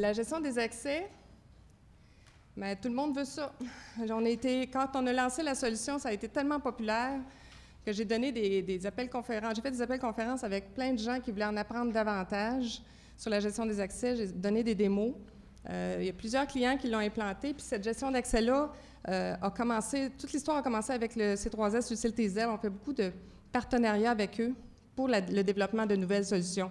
La gestion des accès, bien, tout le monde veut ça. Quand on a lancé la solution, ça a été tellement populaire que j'ai donné des appels conférences. J'ai fait des appels conférences avec plein de gens qui voulaient en apprendre davantage sur la gestion des accès. J'ai donné des démos. Il y a plusieurs clients qui l'ont implanté. Puis cette gestion d'accès-là a commencé, toute l'histoire a commencé avec le C3S, Lucille TZL. On fait beaucoup de partenariats avec eux pour le développement de nouvelles solutions.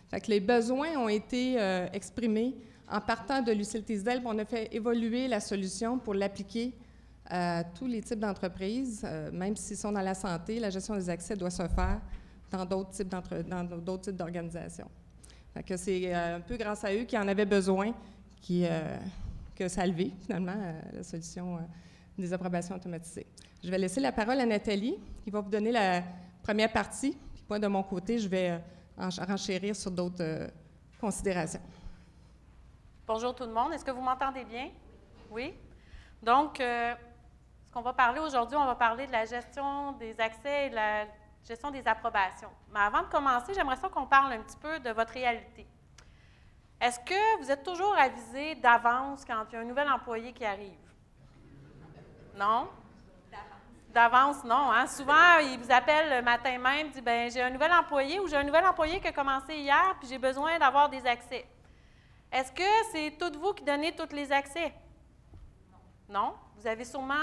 Fait que les besoins ont été exprimés en partant de Lucille TZL. On a fait évoluer la solution pour l'appliquer à tous les types d'entreprises. Même s'ils sont dans la santé, la gestion des accès doit se faire dans d'autres types d'organisations. Fait que c'est un peu grâce à eux qui en avaient besoin que ça a levé, finalement, la solution des approbations automatisées. Je vais laisser la parole à Nathalie, qui va vous donner la première partie. Puis moi, de mon côté, je vais renchérir sur d'autres considérations. Bonjour tout le monde. Est-ce que vous m'entendez bien? Oui? Donc, ce qu'on va parler aujourd'hui, on va parler de la gestion des accès et de la gestion des approbations. Mais avant de commencer, j'aimerais ça qu'on parle un petit peu de votre réalité. Est-ce que vous êtes toujours avisé d'avance quand il y a un nouvel employé qui arrive? Non? D'avance, non. Hein? Souvent, ils vous appellent le matin même, disent « Bien, j'ai un nouvel employé ou j'ai un nouvel employé qui a commencé hier, puis j'ai besoin d'avoir des accès. » Est-ce que c'est toutes vous qui donnez tous les accès? Non. Vous avez sûrement,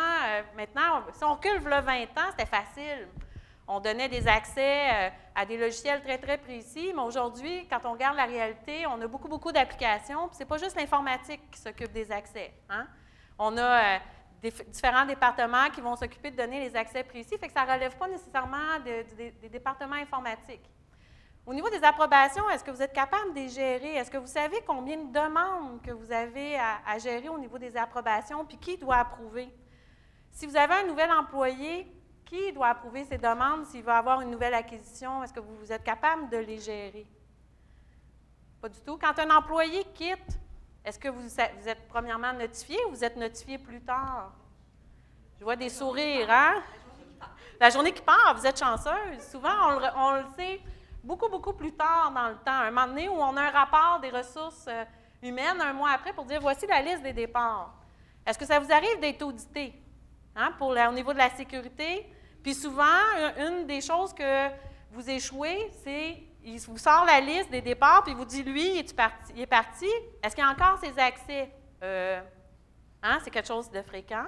maintenant, si on recule le 20 ans, c'était facile. On donnait des accès à des logiciels très, très précis, mais aujourd'hui, quand on regarde la réalité, on a beaucoup, beaucoup d'applications, puis ce n'est pas juste l'informatique qui s'occupe des accès. Hein? On a différents départements qui vont s'occuper de donner les accès précis, fait que ça ne relève pas nécessairement des départements informatiques. Au niveau des approbations, est-ce que vous êtes capable de les gérer? Est-ce que vous savez combien de demandes que vous avez à gérer au niveau des approbations, puis qui doit approuver? Si vous avez un nouvel employé, qui doit approuver ces demandes s'il va avoir une nouvelle acquisition? Est-ce que vous êtes capable de les gérer? Pas du tout. Quand un employé quitte, est-ce que vous êtes premièrement notifié ou vous êtes notifié plus tard? Je vois des sourires, hein? La journée qui part, vous êtes chanceuse. Souvent, on le sait beaucoup, beaucoup plus tard dans le temps. Un moment donné où on a un rapport des ressources humaines un mois après pour dire « voici la liste des départs ». Est-ce que ça vous arrive d'être audité? Hein, au niveau de la sécurité? Puis souvent, une des choses que vous échouez, c'est il vous sort la liste des départs, puis il vous dit, lui, il est parti. Est-ce qu'il y a encore ses accès? Hein, c'est quelque chose de fréquent.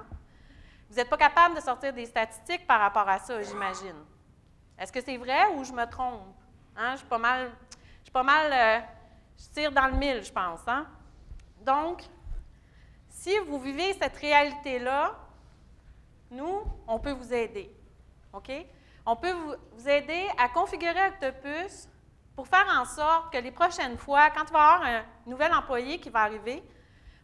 Vous n'êtes pas capable de sortir des statistiques par rapport à ça, j'imagine. Est-ce que c'est vrai ou je me trompe? Hein, je tire dans le mille, je pense. Hein? Donc, si vous vivez cette réalité-là, nous, on peut vous aider. OK? On peut vous aider à configurer Octopus pour faire en sorte que les prochaines fois, quand il va y avoir un nouvel employé qui va arriver,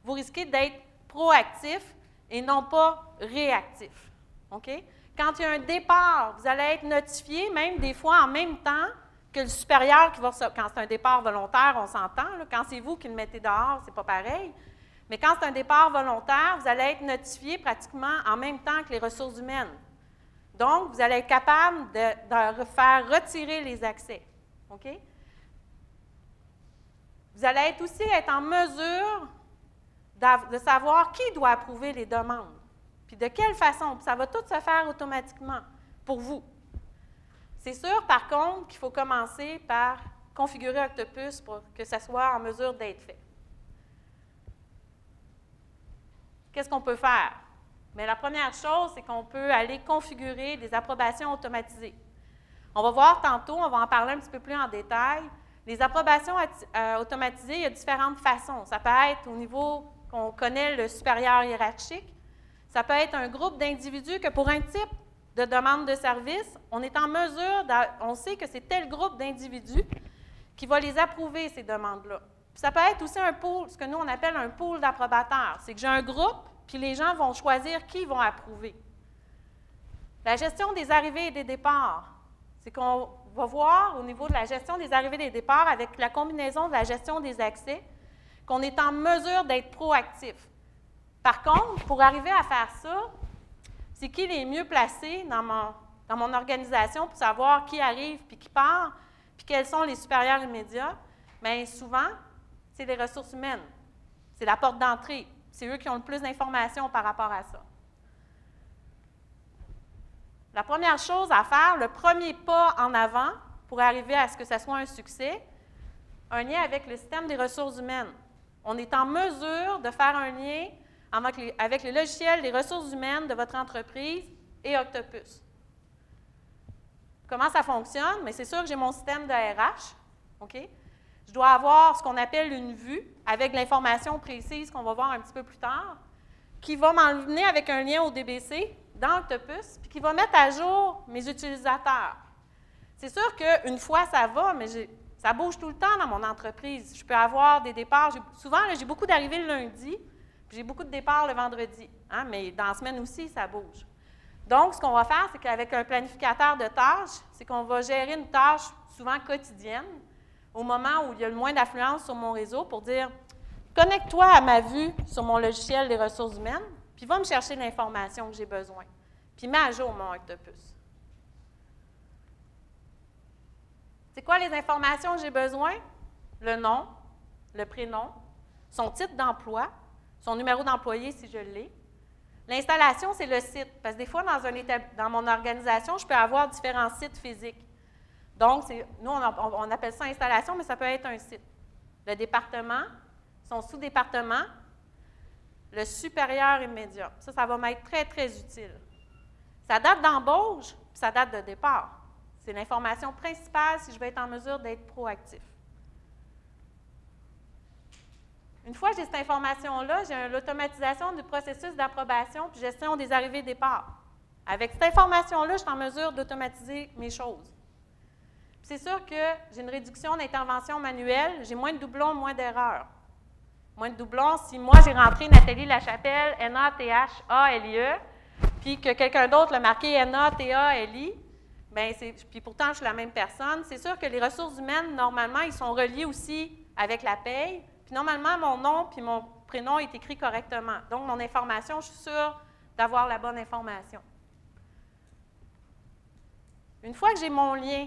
vous risquez d'être proactif et non pas réactif. OK? Quand il y a un départ, vous allez être notifié, même des fois en même temps que le supérieur qui va recevoir. Quand c'est un départ volontaire, on s'entend. Quand c'est vous qui le mettez dehors, c'est pas pareil. Mais quand c'est un départ volontaire, vous allez être notifié pratiquement en même temps que les ressources humaines. Donc, vous allez être capable de faire retirer les accès. OK? Vous allez aussi être en mesure de savoir qui doit approuver les demandes, puis de quelle façon. Puis ça va tout se faire automatiquement pour vous. C'est sûr, par contre, qu'il faut commencer par configurer Octopus pour que ça soit en mesure d'être fait. Qu'est-ce qu'on peut faire? Mais la première chose, c'est qu'on peut aller configurer des approbations automatisées. On va voir tantôt, on va en parler un petit peu plus en détail. Les approbations automatisées, il y a différentes façons. Ça peut être au niveau qu'on connaît le supérieur hiérarchique. Ça peut être un groupe d'individus que pour un type de demande de service, on est en mesure, on sait que c'est tel groupe d'individus qui va les approuver, ces demandes-là. Ça peut être aussi un pool, ce que nous on appelle un pool d'approbateurs. C'est que j'ai un groupe, puis les gens vont choisir qui vont approuver. La gestion des arrivées et des départs, c'est qu'on va voir au niveau de la gestion des arrivées et des départs avec la combinaison de la gestion des accès, qu'on est en mesure d'être proactif. Par contre, pour arriver à faire ça, c'est qui les mieux placés dans mon organisation pour savoir qui arrive puis qui part, puis quels sont les supérieurs immédiats? Bien, souvent, c'est les ressources humaines. C'est la porte d'entrée. C'est eux qui ont le plus d'informations par rapport à ça. La première chose à faire, le premier pas en avant pour arriver à ce que ça soit un succès, un lien avec le système des ressources humaines. On est en mesure de faire un lien avec le logiciel des ressources humaines de votre entreprise et Octopus. Comment ça fonctionne? Mais c'est sûr que j'ai mon système de RH. OK? Je dois avoir ce qu'on appelle une vue avec l'information précise qu'on va voir un petit peu plus tard, qui va m'emmener avec un lien au DBC dans Octopus, puis qui va mettre à jour mes utilisateurs. C'est sûr qu'une fois, ça va, mais ça bouge tout le temps dans mon entreprise. Je peux avoir des départs. Souvent, j'ai beaucoup d'arrivées le lundi, puis j'ai beaucoup de départs le vendredi. Hein, mais dans la semaine aussi, ça bouge. Donc, ce qu'on va faire, c'est qu'avec un planificateur de tâches, c'est qu'on va gérer une tâche souvent quotidienne, au moment où il y a le moins d'affluence sur mon réseau, pour dire « Connecte-toi à ma vue sur mon logiciel des ressources humaines, puis va me chercher l'information que j'ai besoin. Puis mets à jour mon Octopus. » C'est quoi les informations que j'ai besoin? Le nom, le prénom, son titre d'emploi, son numéro d'employé si je l'ai. L'installation, c'est le site, parce que des fois, dans mon organisation, je peux avoir différents sites physiques. Donc, nous, on appelle ça installation, mais ça peut être un site. Le département, son sous-département, le supérieur immédiat. Ça va m'être très, très utile. Sa date d'embauche, puis sa date de départ. C'est l'information principale si je vais être en mesure d'être proactif. Une fois que j'ai cette information-là, j'ai l'automatisation du processus d'approbation puis gestion des arrivées et départs. Avec cette information-là, je suis en mesure d'automatiser mes choses. C'est sûr que j'ai une réduction d'intervention manuelle, j'ai moins de doublons, moins d'erreurs. Moins de doublons, si moi j'ai rentré Nathalie Lachapelle, N-A-T-H-A-L-I-E, puis que quelqu'un d'autre l'a marqué N-A-T-A-L-I, bien, puis pourtant je suis la même personne, c'est sûr que les ressources humaines, normalement, ils sont reliés aussi avec la paye, puis normalement, mon nom puis mon prénom est écrit correctement. Donc, mon information, je suis sûre d'avoir la bonne information. Une fois que j'ai mon lien,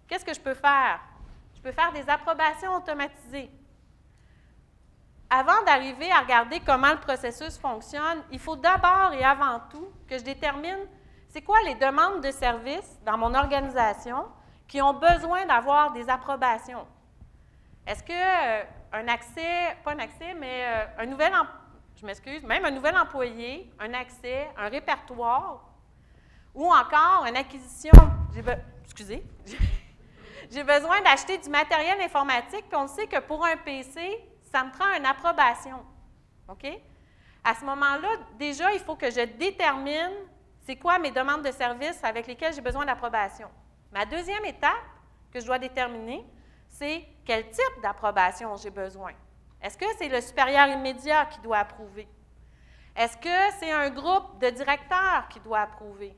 qu'est-ce que je peux faire? Je peux faire des approbations automatisées. Avant d'arriver à regarder comment le processus fonctionne, il faut d'abord et avant tout que je détermine c'est quoi les demandes de service dans mon organisation qui ont besoin d'avoir des approbations. Est-ce qu'un accès, pas un accès, mais un nouvel employé, un accès, un répertoire, ou encore une acquisition, j'ai besoin d'acheter du matériel informatique, puis on sait que pour un PC, ça me prend une approbation. OK? À ce moment-là, déjà, il faut que je détermine c'est quoi mes demandes de service avec lesquelles j'ai besoin d'approbation. Ma deuxième étape que je dois déterminer, c'est quel type d'approbation j'ai besoin. Est-ce que c'est le supérieur immédiat qui doit approuver? Est-ce que c'est un groupe de directeurs qui doit approuver?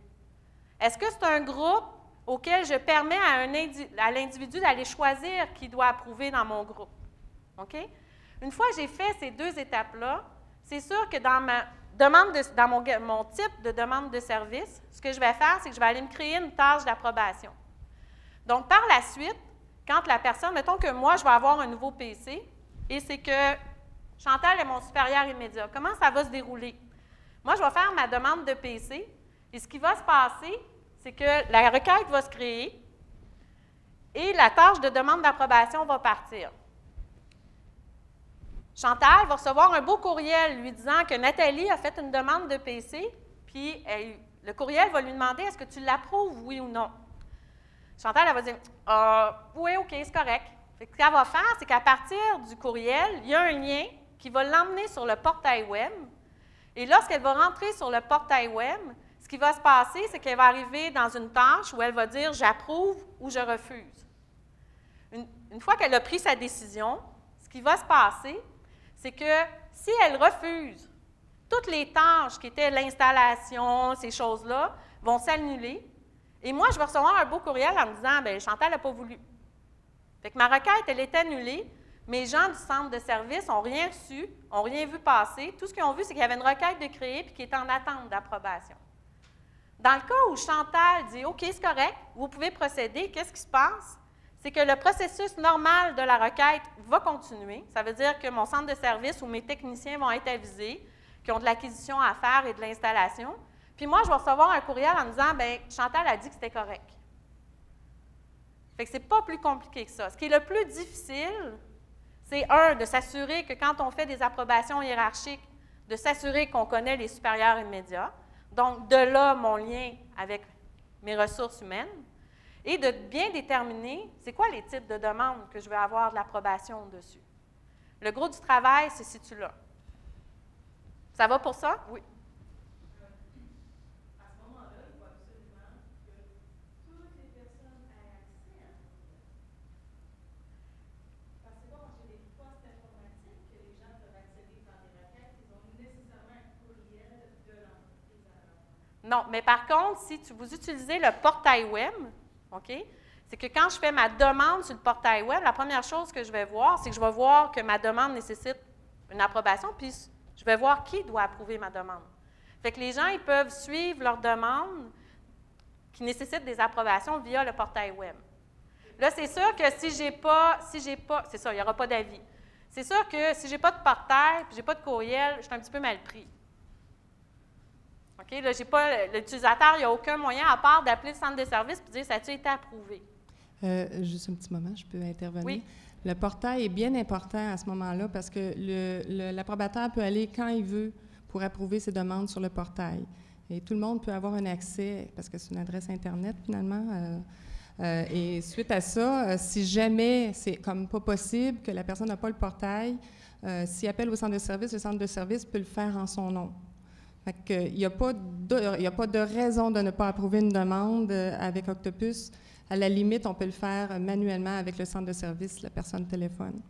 Est-ce que c'est un groupe auquel je permets à l'individu d'aller choisir qui doit approuver dans mon groupe? OK? Une fois que j'ai fait ces deux étapes-là, c'est sûr que dans mon type de demande de service, ce que je vais faire, c'est que je vais aller me créer une tâche d'approbation. Donc, par la suite, quand la personne, mettons que moi, je vais avoir un nouveau PC, et c'est que Chantal est mon supérieur immédiat. Comment ça va se dérouler? Moi, je vais faire ma demande de PC, et ce qui va se passer, c'est que la requête va se créer, et la tâche de demande d'approbation va partir. Chantal va recevoir un beau courriel lui disant que Nathalie a fait une demande de PC, puis le courriel va lui demander est-ce que tu l'approuves, oui ou non. Chantal, elle va dire oui, OK, c'est correct. Ce qu'elle va faire, c'est qu'à partir du courriel, il y a un lien qui va l'emmener sur le portail web. Et lorsqu'elle va rentrer sur le portail web, ce qui va se passer, c'est qu'elle va arriver dans une tâche où elle va dire j'approuve ou je refuse. Une fois qu'elle a pris sa décision, ce qui va se passer, c'est que si elle refuse, toutes les tâches qui étaient l'installation, ces choses-là, vont s'annuler. Et moi, je vais recevoir un beau courriel en me disant « bien, Chantal n'a pas voulu ». Fait que ma requête, elle est annulée. Mes gens du centre de service n'ont rien reçu, n'ont rien vu passer. Tout ce qu'ils ont vu, c'est qu'il y avait une requête de créer et qui est en attente d'approbation. Dans le cas où Chantal dit « OK, c'est correct, vous pouvez procéder », qu'est-ce qui se passe? c'est que le processus normal de la requête va continuer. Ça veut dire que mon centre de service ou mes techniciens vont être avisés, qui ont de l'acquisition à faire et de l'installation. Puis moi, je vais recevoir un courriel en me disant, bien, Chantal a dit que c'était correct. Fait que c'est pas plus compliqué que ça. Ce qui est le plus difficile, c'est de s'assurer que quand on fait des approbations hiérarchiques, de s'assurer qu'on connaît les supérieurs immédiats. Donc, de là, mon lien avec mes ressources humaines. Et de bien déterminer, c'est quoi les types de demandes que je veux avoir de l'approbation dessus. Le gros du travail se situe là. Ça va pour ça? Oui. À ce moment-là, il faut absolument que toutes les personnes aient accès à ce courriel. Parce que c'est pas quand j'ai des postes informatiques que les gens peuvent accéder par des requêtes, ils ont nécessairement un courriel de l'entreprise à leur nom. Non, mais par contre, si vous utilisez le portail web, OK, c'est que quand je fais ma demande sur le portail web, la première chose que je vais voir, c'est que je vais voir que ma demande nécessite une approbation, puis je vais voir qui doit approuver ma demande. Fait que les gens, ils peuvent suivre leur demande qui nécessite des approbations via le portail web. Là, c'est sûr que si j'ai pas, c'est ça, il n'y aura pas d'avis. C'est sûr que si je n'ai pas de portail, puis je n'ai pas de courriel, je suis un petit peu mal pris. OK? Là, l'utilisateur, il n'y a aucun moyen à part d'appeler le centre de service et de dire « ça a-tu été approuvé? » Juste un petit moment, je peux intervenir. Oui. Le portail est bien important à ce moment-là parce que l'approbateur peut aller quand il veut pour approuver ses demandes sur le portail. Et tout le monde peut avoir un accès, parce que c'est une adresse Internet finalement. Et suite à ça, si jamais c'est comme pas possible que la personne n'a pas le portail, s'il appelle au centre de service, le centre de service peut le faire en son nom. Fait que, il n'y a pas de raison de ne pas approuver une demande avec Octopus. À la limite, on peut le faire manuellement avec le centre de service, la personne téléphone.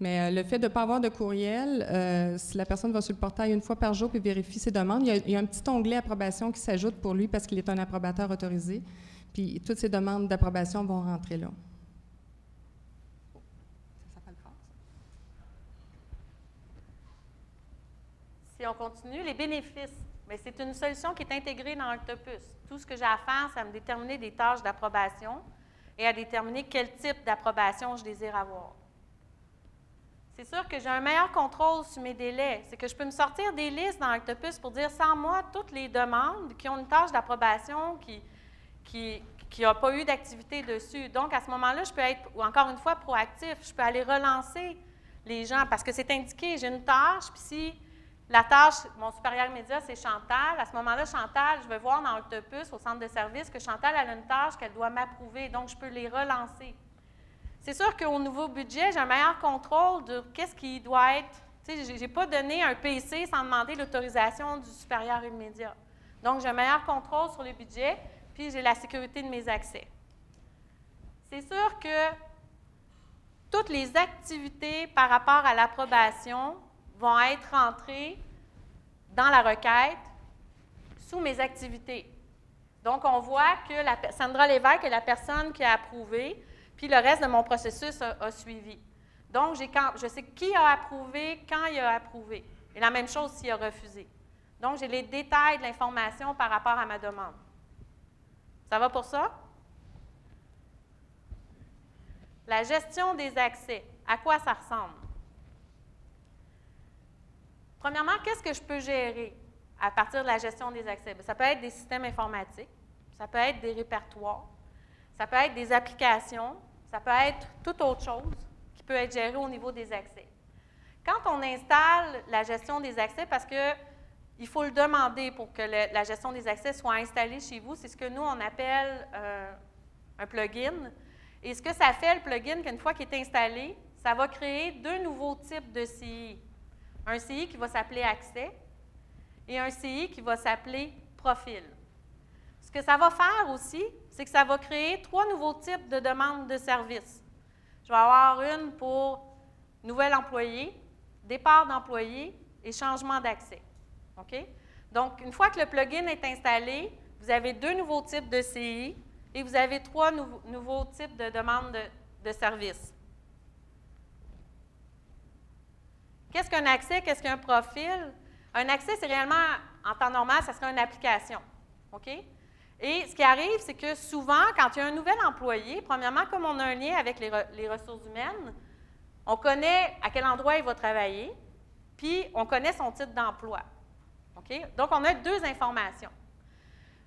Mais le fait de ne pas avoir de courriel, si la personne va sur le portail une fois par jour et vérifie ses demandes, il y a un petit onglet approbation qui s'ajoute pour lui parce qu'il est un approbateur autorisé. Puis toutes ces demandes d'approbation vont rentrer là. Ça s'appelle fort, ça. Si on continue, les bénéfices. Bien, c'est une solution qui est intégrée dans Octopus. Tout ce que j'ai à faire, c'est à me déterminer des tâches d'approbation et à déterminer quel type d'approbation je désire avoir. C'est sûr que j'ai un meilleur contrôle sur mes délais. C'est que je peux me sortir des listes dans Octopus pour dire, sans moi, toutes les demandes qui ont une tâche d'approbation qui n'a pas eu d'activité dessus. Donc, à ce moment-là, je peux être, encore une fois, proactif. Je peux aller relancer les gens parce que c'est indiqué, j'ai une tâche, puis si la tâche, mon supérieur immédiat, c'est Chantal. À ce moment-là, Chantal, je vais voir dans Octopus, au centre de service, que Chantal a une tâche qu'elle doit m'approuver. Donc, je peux les relancer. C'est sûr qu'au nouveau budget, j'ai un meilleur contrôle de qu'est-ce qui doit être. Tu sais, je n'ai pas donné un PC sans demander l'autorisation du supérieur immédiat. Donc, j'ai un meilleur contrôle sur le budget, puis j'ai la sécurité de mes accès. C'est sûr que toutes les activités par rapport à l'approbation vont être rentrées dans la requête sous mes activités. Donc, on voit que Sandra Lévesque est la personne qui a approuvé, puis le reste de mon processus a suivi. Donc, je sais qui a approuvé, quand il a approuvé. Et la même chose s'il a refusé. Donc, j'ai les détails de l'information par rapport à ma demande. Ça va pour ça? La gestion des accès, à quoi ça ressemble? Premièrement, qu'est-ce que je peux gérer à partir de la gestion des accès? Bien, ça peut être des systèmes informatiques, ça peut être des répertoires, ça peut être des applications, ça peut être toute autre chose qui peut être gérée au niveau des accès. Quand on installe la gestion des accès, parce qu'il faut le demander pour que la gestion des accès soit installée chez vous, c'est ce que nous, on appelle un plugin. Et ce que ça fait, le plugin, qu'une fois qu'il est installé, ça va créer deux nouveaux types de CI. Un CI qui va s'appeler Accès et un CI qui va s'appeler Profil. Ce que ça va faire aussi, c'est que ça va créer trois nouveaux types de demandes de services. Je vais avoir une pour nouvel employé, départ d'employé et changement d'accès. OK? Donc, une fois que le plugin est installé, vous avez deux nouveaux types de CI et vous avez trois nouveaux types de demandes de services. Qu'est-ce qu'un accès? Qu'est-ce qu'un profil? Un accès, c'est réellement, en temps normal, ça serait une application. OK? Et ce qui arrive, c'est que souvent, quand il y a un nouvel employé, premièrement, comme on a un lien avec les ressources humaines, on connaît à quel endroit il va travailler, puis on connaît son titre d'emploi. Okay? Donc, on a 2 informations.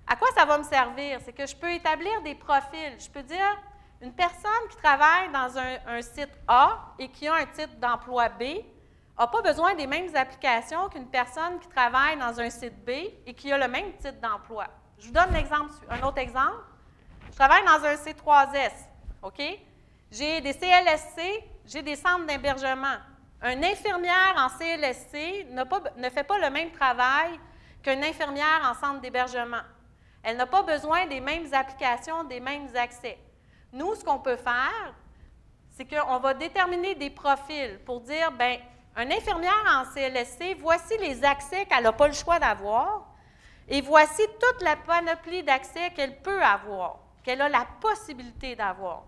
À quoi ça va me servir? C'est que je peux établir des profils. Je peux dire, une personne qui travaille dans un site A et qui a un titre d'emploi B n'a pas besoin des mêmes applications qu'une personne qui travaille dans un site B et qui a le même titre d'emploi. Je vous donne un autre exemple. Je travaille dans un C3S, OK? J'ai des CLSC, j'ai des centres d'hébergement. Une infirmière en CLSC ne fait pas le même travail qu'une infirmière en centre d'hébergement. Elle n'a pas besoin des mêmes applications, des mêmes accès. Nous, ce qu'on peut faire, c'est qu'on va déterminer des profils pour dire, bien, une infirmière en CLSC, voici les accès qu'elle n'a pas le choix d'avoir et voici toute la panoplie d'accès qu'elle peut avoir, qu'elle a la possibilité d'avoir.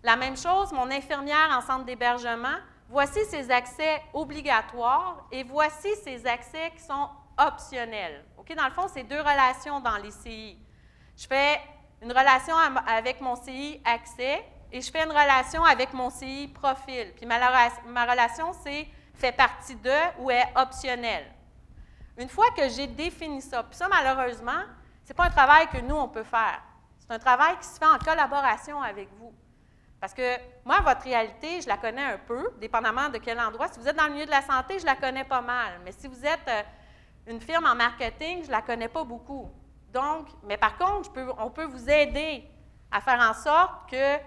La même chose, mon infirmière en centre d'hébergement, voici ses accès obligatoires et voici ses accès qui sont optionnels. Okay? Dans le fond, c'est 2 relations dans les CI. Je fais une relation avec mon CI accès et je fais une relation avec mon CI profil. Puis ma relation, c'est fait partie de ou est optionnelle. Une fois que j'ai défini ça, puis ça, malheureusement, ce n'est pas un travail que nous, on peut faire. C'est un travail qui se fait en collaboration avec vous. Parce que moi, votre réalité, je la connais un peu, dépendamment de quel endroit. Si vous êtes dans le milieu de la santé, je la connais pas mal. Mais si vous êtes une firme en marketing, je ne la connais pas beaucoup. Donc, mais par contre, on peut vous aider à faire en sorte que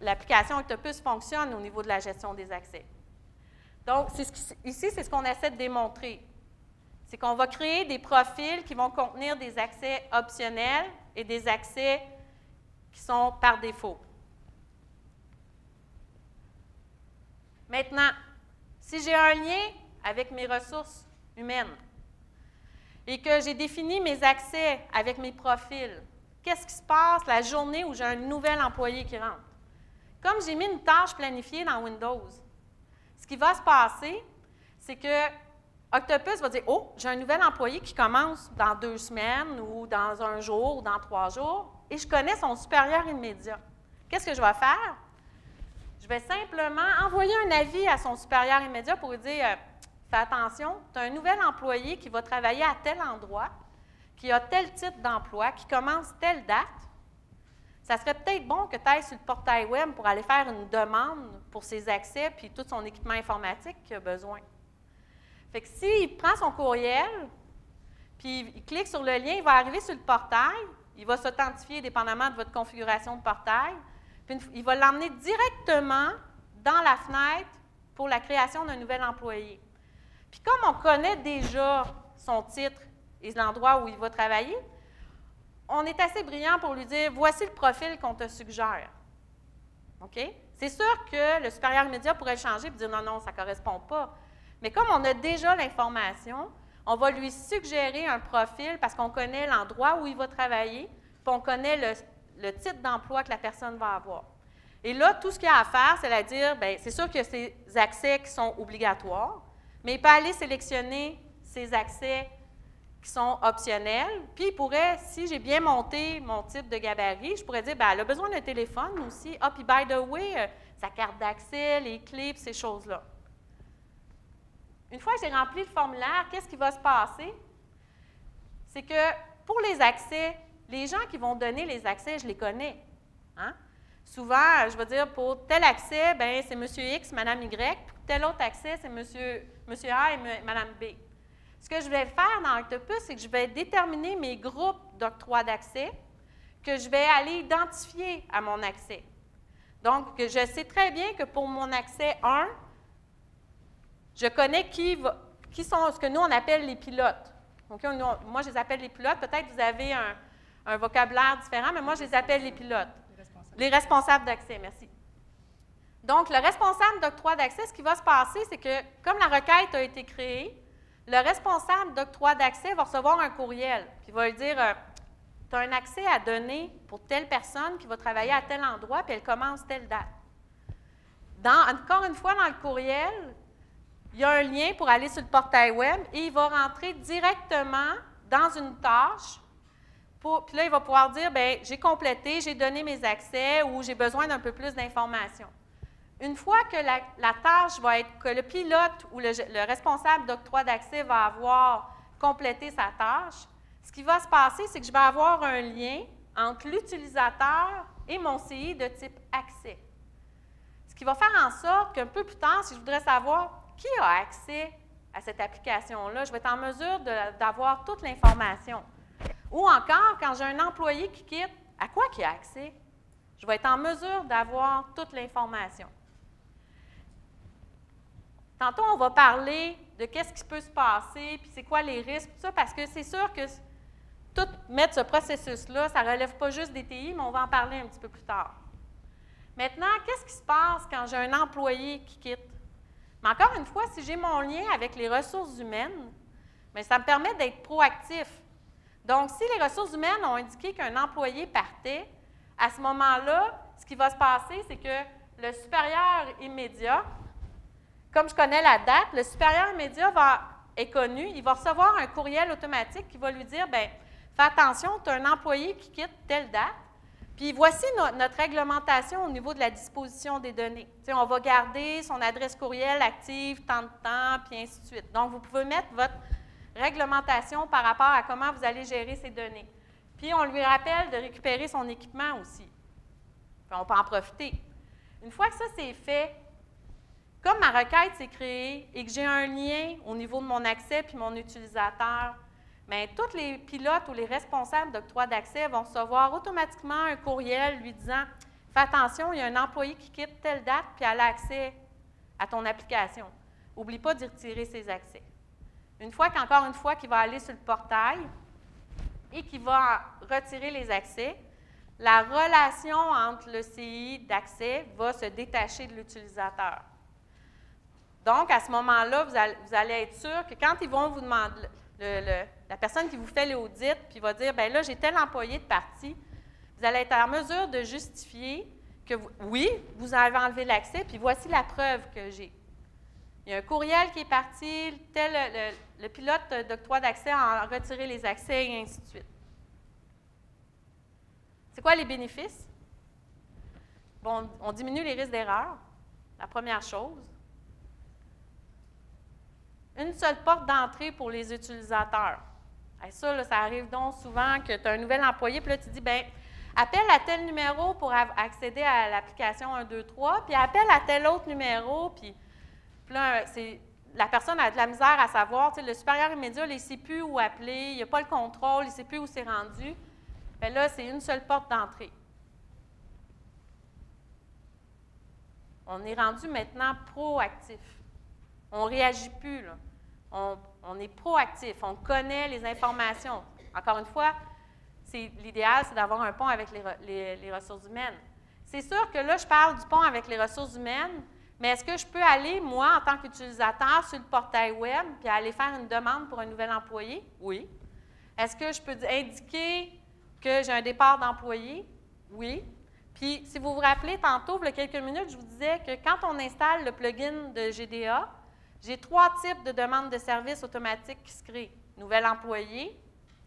l'application Octopus fonctionne au niveau de la gestion des accès. Donc, ici, c'est ce qu'on essaie de démontrer. C'est qu'on va créer des profils qui vont contenir des accès optionnels et des accès qui sont par défaut. Maintenant, si j'ai un lien avec mes ressources humaines et que j'ai défini mes accès avec mes profils, qu'est-ce qui se passe la journée où j'ai un nouvel employé qui rentre? Comme j'ai mis une tâche planifiée dans Windows, ce qui va se passer, c'est que Octopus va dire « Oh, j'ai un nouvel employé qui commence dans 2 semaines ou dans 1 jour ou dans 3 jours et je connais son supérieur immédiat. » Qu'est-ce que je vais faire? Je vais simplement envoyer un avis à son supérieur immédiat pour lui dire « Fais attention, tu as un nouvel employé qui va travailler à tel endroit, qui a tel type d'emploi, qui commence telle date. Ça serait peut-être bon que tu ailles sur le portail web pour aller faire une demande pour ses accès puis tout son équipement informatique qu'il a besoin. » Fait que s'il prend son courriel, puis il clique sur le lien, il va arriver sur le portail, il va s'authentifier dépendamment de votre configuration de portail, puis il va l'emmener directement dans la fenêtre pour la création d'un nouvel employé. Puis comme on connaît déjà son titre et l'endroit où il va travailler, on est assez brillant pour lui dire « Voici le profil qu'on te suggère. » OK? C'est sûr que le supérieur immédiat pourrait le changer et dire « Non, non, ça ne correspond pas. » Mais comme on a déjà l'information, on va lui suggérer un profil parce qu'on connaît l'endroit où il va travailler, puis on connaît le type d'emploi que la personne va avoir. Et là, tout ce qu'il y a à faire, c'est de dire, bien, c'est sûr qu'il y a ces accès qui sont obligatoires, mais il peut aller sélectionner ces accès qui sont optionnels, puis il pourrait, si j'ai bien monté mon type de gabarit, je pourrais dire, bien, elle a besoin d'un téléphone aussi. Ah, puis by the way, sa carte d'accès, les clés, ces choses-là. Une fois que j'ai rempli le formulaire, qu'est-ce qui va se passer? C'est que pour les accès, les gens qui vont donner les accès, je les connais. Hein? Souvent, je vais dire, pour tel accès, bien, c'est M. X, Mme Y, pour tel autre accès, c'est M. A et Mme B. Ce que je vais faire dans Octopus, c'est que je vais déterminer mes groupes d'octroi d'accès que je vais aller identifier à mon accès. Donc, je sais très bien que pour mon accès 1, je connais qui sont ce que nous, on appelle les pilotes. Donc, moi, je les appelle les pilotes. Peut-être que vous avez un vocabulaire différent, mais moi, je les appelle les pilotes. Les responsables d'accès, merci. Donc, le responsable d'octroi d'accès, ce qui va se passer, c'est que comme la requête a été créée, le responsable d'octroi d'accès va recevoir un courriel. Puis il va lui dire, tu as un accès à donner pour telle personne qui va travailler à tel endroit, puis elle commence telle date. Encore une fois, dans le courriel, il y a un lien pour aller sur le portail web et il va rentrer directement dans une tâche Puis là, il va pouvoir dire, bien, j'ai complété, j'ai donné mes accès ou j'ai besoin d'un peu plus d'informations. Une fois que la tâche va être, que le pilote ou le responsable d'octroi d'accès va avoir complété sa tâche, ce qui va se passer, c'est que je vais avoir un lien entre l'utilisateur et mon CI de type accès. Ce qui va faire en sorte qu'un peu plus tard, si je voudrais savoir qui a accès à cette application-là, je vais être en mesure d'avoir toute l'information. Ou encore, quand j'ai un employé qui quitte, à quoi il a accès? Je vais être en mesure d'avoir toute l'information. Tantôt, on va parler de qu'est-ce qui peut se passer, puis c'est quoi les risques, tout ça, parce que c'est sûr que tout mettre ce processus-là, ça ne relève pas juste des TI, mais on va en parler un petit peu plus tard. Maintenant, qu'est-ce qui se passe quand j'ai un employé qui quitte? Mais encore une fois, si j'ai mon lien avec les ressources humaines, bien, ça me permet d'être proactif. Donc, si les ressources humaines ont indiqué qu'un employé partait, à ce moment-là, ce qui va se passer, c'est que le supérieur immédiat, comme je connais la date, le supérieur immédiat est connu, il va recevoir un courriel automatique qui va lui dire, bien, fais attention, tu as un employé qui quitte telle date, puis voici notre réglementation au niveau de la disposition des données. Tu sais, on va garder son adresse courriel active tant de temps, puis ainsi de suite. Donc, vous pouvez mettre votre réglementation par rapport à comment vous allez gérer ces données. Puis, on lui rappelle de récupérer son équipement aussi. Puis, on peut en profiter. Une fois que ça, c'est fait, comme ma requête s'est créée et que j'ai un lien au niveau de mon accès puis mon utilisateur, bien, tous les pilotes ou les responsables d'octroi d'accès vont recevoir automatiquement un courriel lui disant « Fais attention, il y a un employé qui quitte telle date puis elle a accès à ton application. N'oublie pas d'y retirer ses accès. » Une fois qu'encore une fois qu'il va aller sur le portail et qu'il va retirer les accès, la relation entre le CI d'accès va se détacher de l'utilisateur. Donc, à ce moment-là, vous allez être sûr que quand ils vont vous demander, la personne qui vous fait l'audit, puis va dire, bien là, j'ai tel employé de partie, vous allez être en mesure de justifier que, oui, vous avez enlevé l'accès, puis voici la preuve que j'ai. Il y a un courriel qui est parti, le pilote d'octroi d'accès a retiré les accès, et ainsi de suite. C'est quoi les bénéfices? Bon, on diminue les risques d'erreur, la première chose. Une seule porte d'entrée pour les utilisateurs. Et ça, là, ça arrive donc souvent que tu as un nouvel employé, puis là, tu dis, bien, appelle à tel numéro pour accéder à l'application 1, 2, 3, puis appelle à tel autre numéro, puis là, la personne a de la misère à savoir, tu sais, le supérieur immédiat, il ne sait plus où appeler, il n'a pas le contrôle, il ne sait plus où c'est rendu. Bien là, c'est une seule porte d'entrée. On est rendu maintenant proactif. On ne réagit plus, là. On est proactif, on connaît les informations. Encore une fois, l'idéal, c'est d'avoir un pont avec les ressources humaines. C'est sûr que là, je parle du pont avec les ressources humaines, mais est-ce que je peux aller, moi, en tant qu'utilisateur, sur le portail web, puis aller faire une demande pour un nouvel employé? Oui. Est-ce que je peux indiquer que j'ai un départ d'employé? Oui. Puis, si vous vous rappelez, tantôt, il y a quelques minutes, je vous disais que quand on installe le plugin de GDA, j'ai 3 types de demandes de services automatiques qui se créent. Nouvel employé,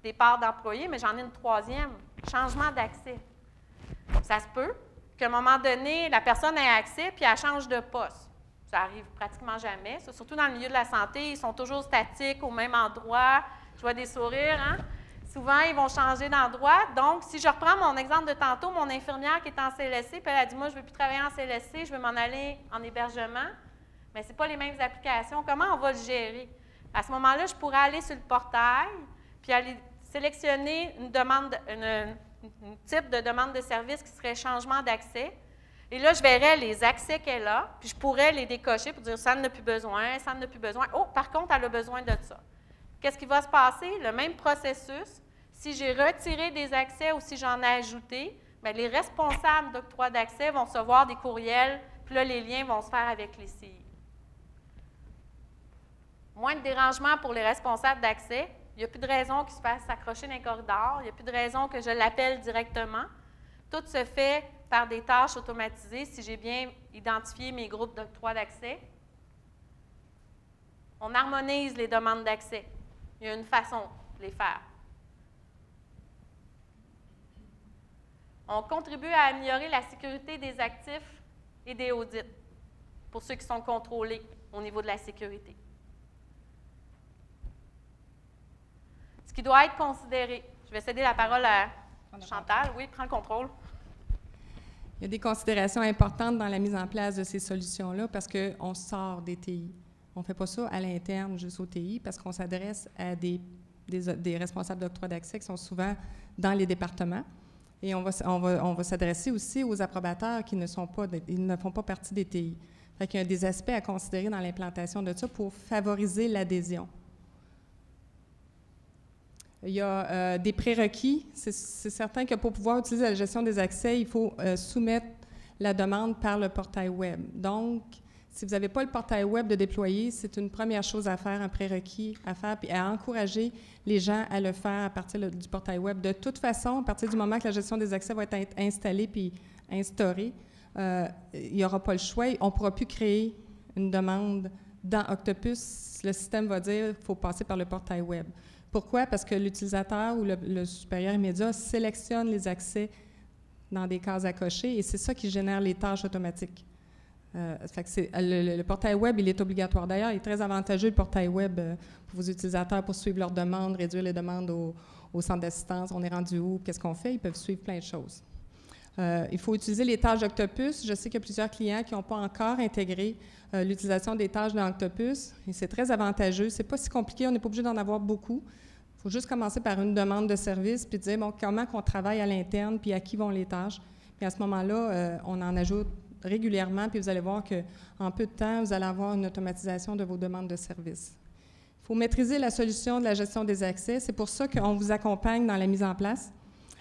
départ d'employé, mais j'en ai une 3e, changement d'accès. Ça se peut qu'à un moment donné, la personne ait accès puis elle change de poste. Ça arrive pratiquement jamais. Ça, surtout dans le milieu de la santé, ils sont toujours statiques au même endroit. Je vois des sourires, hein? Souvent, ils vont changer d'endroit. Donc, si je reprends mon exemple de tantôt, mon infirmière qui est en CLSC, puis elle a dit, moi, je ne veux plus travailler en CLSC, je veux m'en aller en hébergement. Mais ce n'est pas les mêmes applications. Comment on va le gérer? À ce moment-là, je pourrais aller sur le portail, puis aller sélectionner un type de demande de service qui serait changement d'accès. Et là, je verrais les accès qu'elle a, puis je pourrais les décocher pour dire ça n'a plus besoin, ça n'a plus besoin. Oh, par contre, elle a besoin de ça. Qu'est-ce qui va se passer? Le même processus. Si j'ai retiré des accès ou si j'en ai ajouté, bien, les responsables d'octroi d'accès vont recevoir des courriels, puis là, les liens vont se faire avec les CI. Moins de dérangement pour les responsables d'accès. Il n'y a plus de raison qu'ils se fassent s'accrocher dans les corridors. Il n'y a plus de raison que je l'appelle directement. Tout se fait par des tâches automatisées si j'ai bien identifié mes groupes d'octroi d'accès. On harmonise les demandes d'accès. Il y a une façon de les faire. On contribue à améliorer la sécurité des actifs et des audits pour ceux qui sont contrôlés au niveau de la sécurité. Ce qui doit être considéré. Je vais céder la parole à Chantal. Oui, prends le contrôle. Il y a des considérations importantes dans la mise en place de ces solutions-là parce qu'on sort des TI. On ne fait pas ça à l'interne, juste au TI, parce qu'on s'adresse à des responsables d'octroi d'accès qui sont souvent dans les départements. Et on va s'adresser aussi aux approbateurs qui ne font pas partie des TI. Fait qu'il y a des aspects à considérer dans l'implantation de ça pour favoriser l'adhésion. Il y a des prérequis. C'est certain que pour pouvoir utiliser la gestion des accès, il faut soumettre la demande par le portail web. Donc, si vous n'avez pas le portail web de déployer, c'est une première chose à faire, un prérequis à faire, puis à encourager les gens à le faire à partir du portail web. De toute façon, à partir du moment que la gestion des accès va être installée puis instaurée, il n'y aura pas le choix. On ne pourra plus créer une demande dans Octopus. Le système va dire qu'il faut passer par le portail web. Pourquoi? Parce que l'utilisateur ou le supérieur immédiat sélectionne les accès dans des cases à cocher et c'est ça qui génère les tâches automatiques. Fait que le portail web, il est obligatoire. D'ailleurs, il est très avantageux, le portail web, pour vos utilisateurs, pour suivre leurs demandes, réduire les demandes au centre d'assistance. On est rendu où? Qu'est-ce qu'on fait? Ils peuvent suivre plein de choses. Il faut utiliser les tâches d'Octopus. Je sais qu'il y a plusieurs clients qui n'ont pas encore intégré l'utilisation des tâches dans Octopus. Et c'est très avantageux. C'est pas si compliqué. On n'est pas obligé d'en avoir beaucoup. Il faut juste commencer par une demande de service puis dire, bon, comment qu'on travaille à l'interne puis à qui vont les tâches. Puis à ce moment-là, on en ajoute régulièrement, puis vous allez voir qu'en peu de temps, vous allez avoir une automatisation de vos demandes de service. Il faut maîtriser la solution de la gestion des accès. C'est pour ça qu'on vous accompagne dans la mise en place.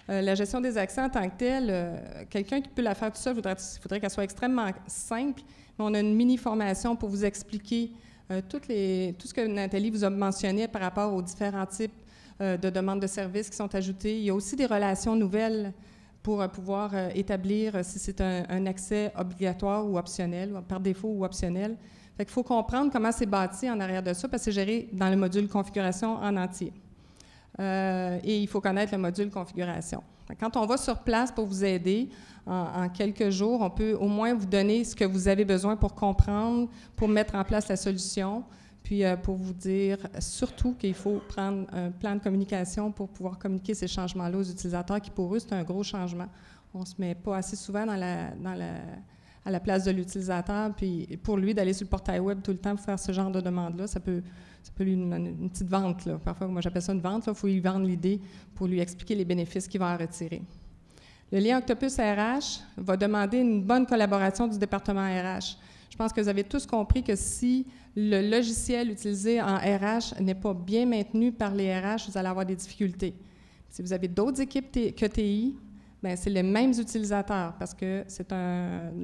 La gestion des accès en tant que telle, quelqu'un qui peut la faire tout seul, il faudrait qu'elle soit extrêmement simple, mais on a une mini-formation pour vous expliquer tout ce que Nathalie vous a mentionné par rapport aux différents types de demandes de services qui sont ajoutées. Il y a aussi des relations nouvelles pour pouvoir établir si c'est un accès obligatoire ou optionnel, par défaut ou optionnel. Fait qu'il faut comprendre comment c'est bâti en arrière de ça, parce que c'est géré dans le module configuration en entier. Et il faut connaître le module configuration. Quand on va sur place pour vous aider, en quelques jours, on peut au moins vous donner ce que vous avez besoin pour comprendre, pour mettre en place la solution, puis pour vous dire surtout qu'il faut prendre un plan de communication pour pouvoir communiquer ces changements-là aux utilisateurs, qui pour eux, c'est un gros changement. On ne se met pas assez souvent à la place de l'utilisateur, puis pour lui, d'aller sur le portail web tout le temps pour faire ce genre de demande-là, ça peut lui une petite vente, là. Parfois, moi, j'appelle ça une vente. Il faut lui vendre l'idée pour lui expliquer les bénéfices qu'il va en retirer. Le lien Octopus RH va demander une bonne collaboration du département RH. Je pense que vous avez tous compris que si le logiciel utilisé en RH n'est pas bien maintenu par les RH, vous allez avoir des difficultés. Si vous avez d'autres équipes que TI, bien, c'est les mêmes utilisateurs parce que